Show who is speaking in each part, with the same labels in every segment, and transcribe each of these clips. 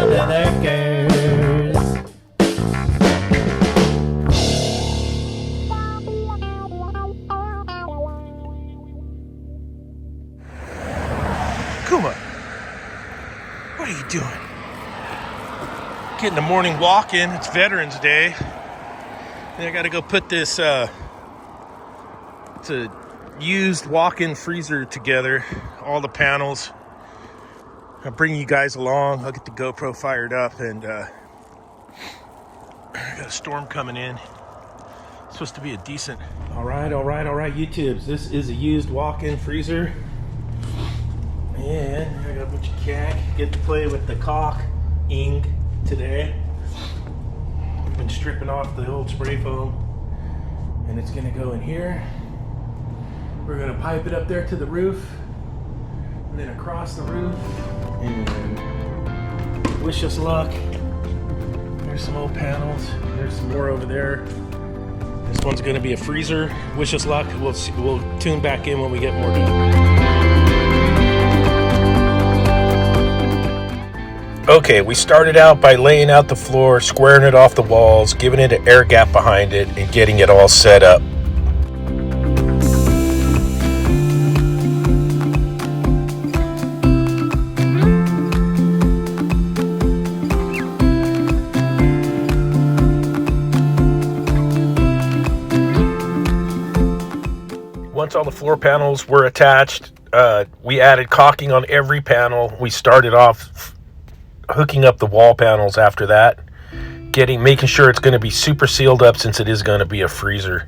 Speaker 1: under the girls.
Speaker 2: Kuma, what are you doing? Getting a morning walk in. It's Veterans Day. And I got to go put this it's a used walk-in freezer together, all the panels. I'll bring you guys along. I'll get the GoPro fired up, and I got a storm coming in. It's supposed to be a decent. All right, YouTubes. This is a used walk-in freezer, and I got a bunch of cack. Get to play with the caulking today. We've been stripping off the old spray foam, and it's gonna go in here. We're gonna pipe it up there to the roof, and then across the roof, and wish us luck. There's some old panels. There's some more over there. This one's gonna be a freezer. Wish us luck. We'll tune back in when we get more done. Okay, we started out by laying out the floor, squaring it off the walls, giving it an air gap behind it, and getting it all set up. Once all the floor panels were attached, we added caulking on every panel. We started off hooking up the wall panels after that, making sure it's going to be super sealed up since it is going to be a freezer.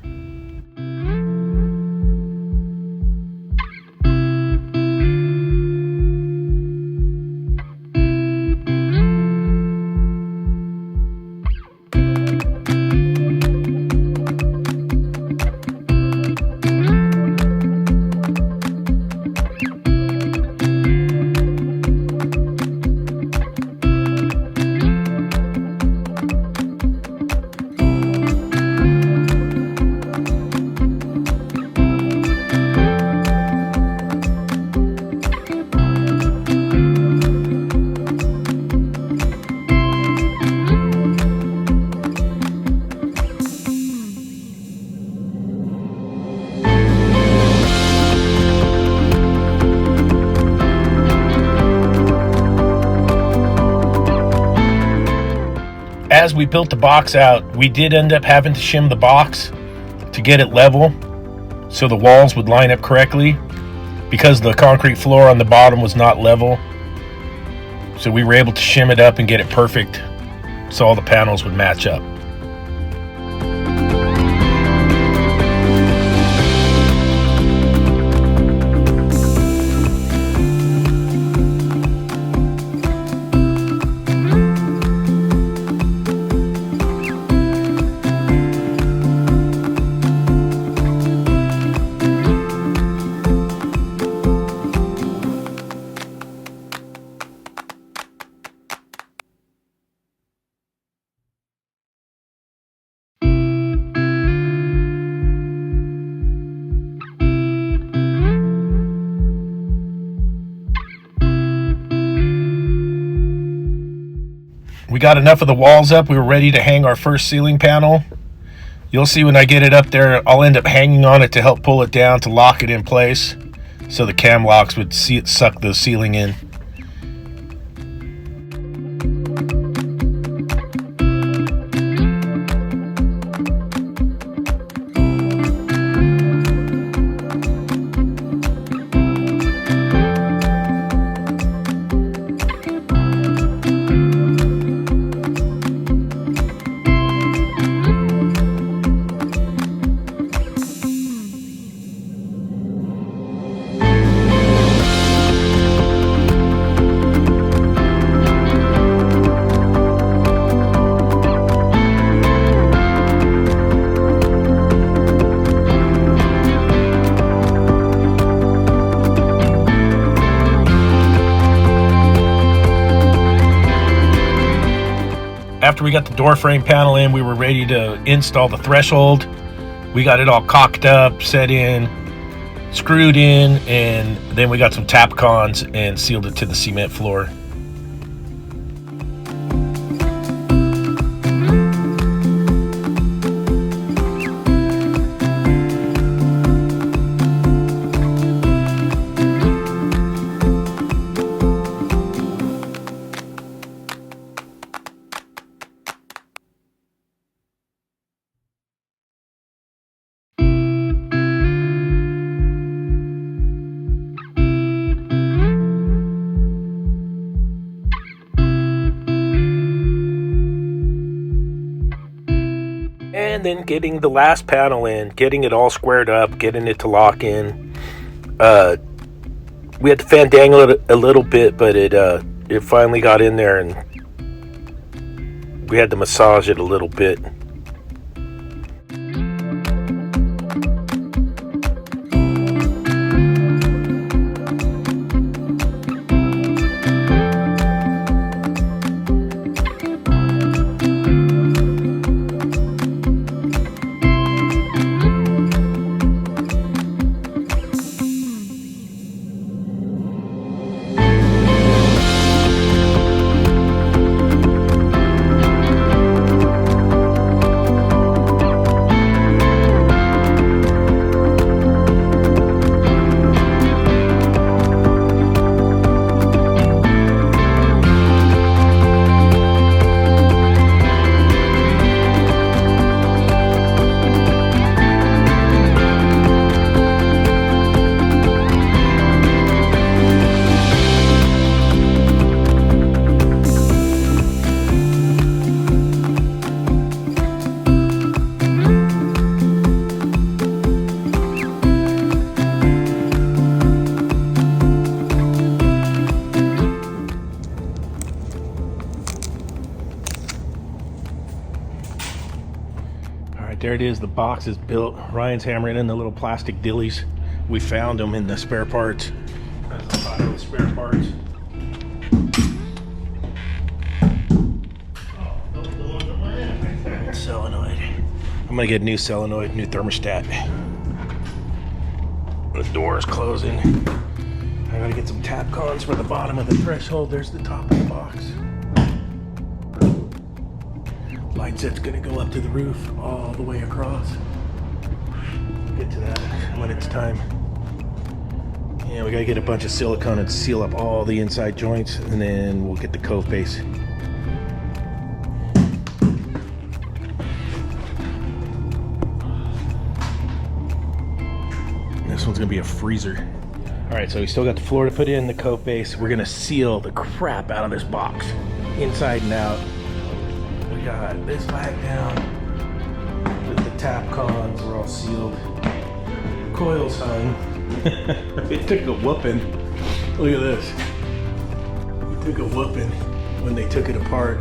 Speaker 2: As we built the box out, we did end up having to shim the box to get it level so the walls would line up correctly, because the concrete floor on the bottom was not level. So we were able to shim it up and get it perfect so all the panels would match up. We got enough of the walls up. We were ready to hang our first ceiling panel. You'll see when I get it up there, I'll end up hanging on it to help pull it down to lock it in place so the cam locks would suck the ceiling in. After we got the door frame panel in, we were ready to install the threshold. We got it all caulked up, set in, screwed in, and then we got some tap cons and sealed it to the cement floor. and then getting the last panel in, getting it all squared up, getting it to lock in. We had to fandangle it a little bit, but it finally got in there, and we had to massage it a little bit. There it is. The box is built. Ryan's hammering in the little plastic dillies. We found them in the spare parts. That's the bottom of the spare parts. Solenoid. I'm gonna get a new solenoid, new thermostat. The door is closing. I gotta get some tap cons for the bottom of the threshold. There's the top of the box. Light set's gonna go up to the roof all the way across. Get to that when it's time. Yeah, we gotta get a bunch of silicone and seal up all the inside joints, and then we'll get the cove base. This one's gonna be a freezer. All right, so we still got the floor to put in, the cove base. We're gonna seal the crap out of this box, inside and out. We got this back down with the tap cons. We're all sealed. Coil's hung. It took a whooping. Look at this. It took a whooping when they took it apart.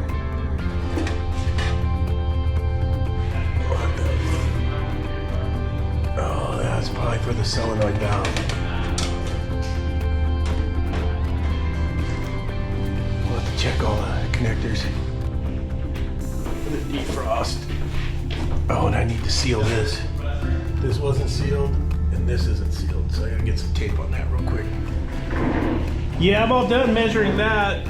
Speaker 2: Oh, that's probably for the solenoid valve. We'll have to check all the connectors. The defrost. Oh, and I need to seal this. This wasn't sealed, and this isn't sealed, so I gotta get some tape on that real quick. Yeah, I'm all done measuring that.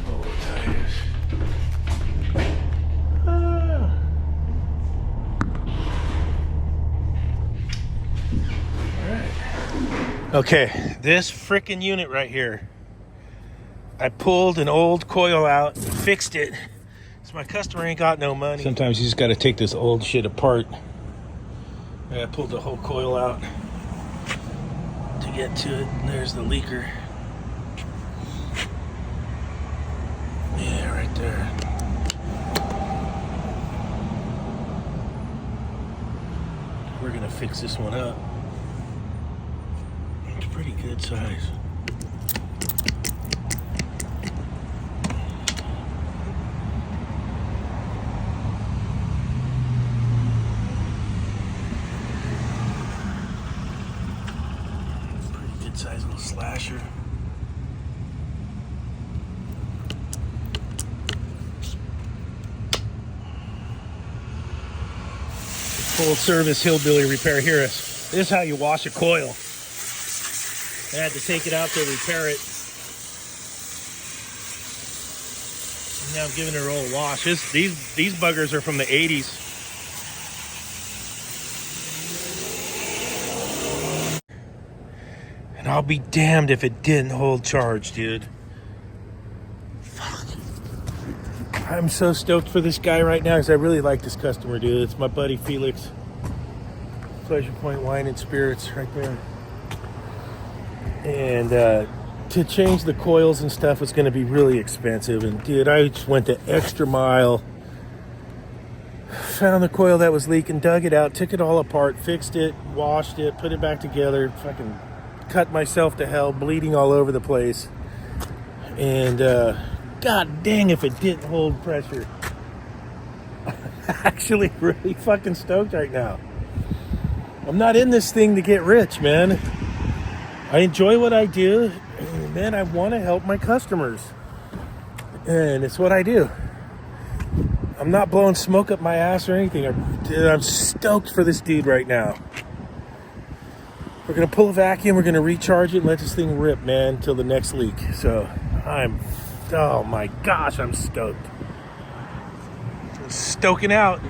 Speaker 2: Oh, tires. Okay, this frickin' unit right here, I pulled an old coil out and fixed it. So my customer ain't got no money. Sometimes you just gotta take this old shit apart. I pulled the whole coil out to get to it. And there's the leaker. Yeah, right there. We're gonna fix this one up. Pretty good size. Pretty good size little slasher. Full service hillbilly repair. Here, this is how you wash a coil. I had to take it out to repair it. And now I'm giving it a roll wash. These buggers are from the 80s. And I'll be damned if it didn't hold charge, dude. Fuck. I'm so stoked for this guy right now because I really like this customer, dude. It's my buddy Felix. Pleasure Point Wine and Spirits right there. And
Speaker 3: to change the coils and stuff was going to be really expensive. And dude, I just went the extra mile. Found the coil that was leaking, dug it out, took it all apart, fixed it, washed it, put it back together, fucking cut myself to hell, bleeding all over the place. And god dang if it didn't hold pressure. I'm actually really fucking stoked right now. I'm not in this thing to get rich, man. I enjoy what I do, and man, I want to help my customers. And it's what I do. I'm not blowing smoke up my ass or anything. I'm stoked for this dude right now. We're going to pull a vacuum, we're going to recharge it, and let this thing rip, man, until the next leak. So, oh my gosh, I'm stoked. Stoking out.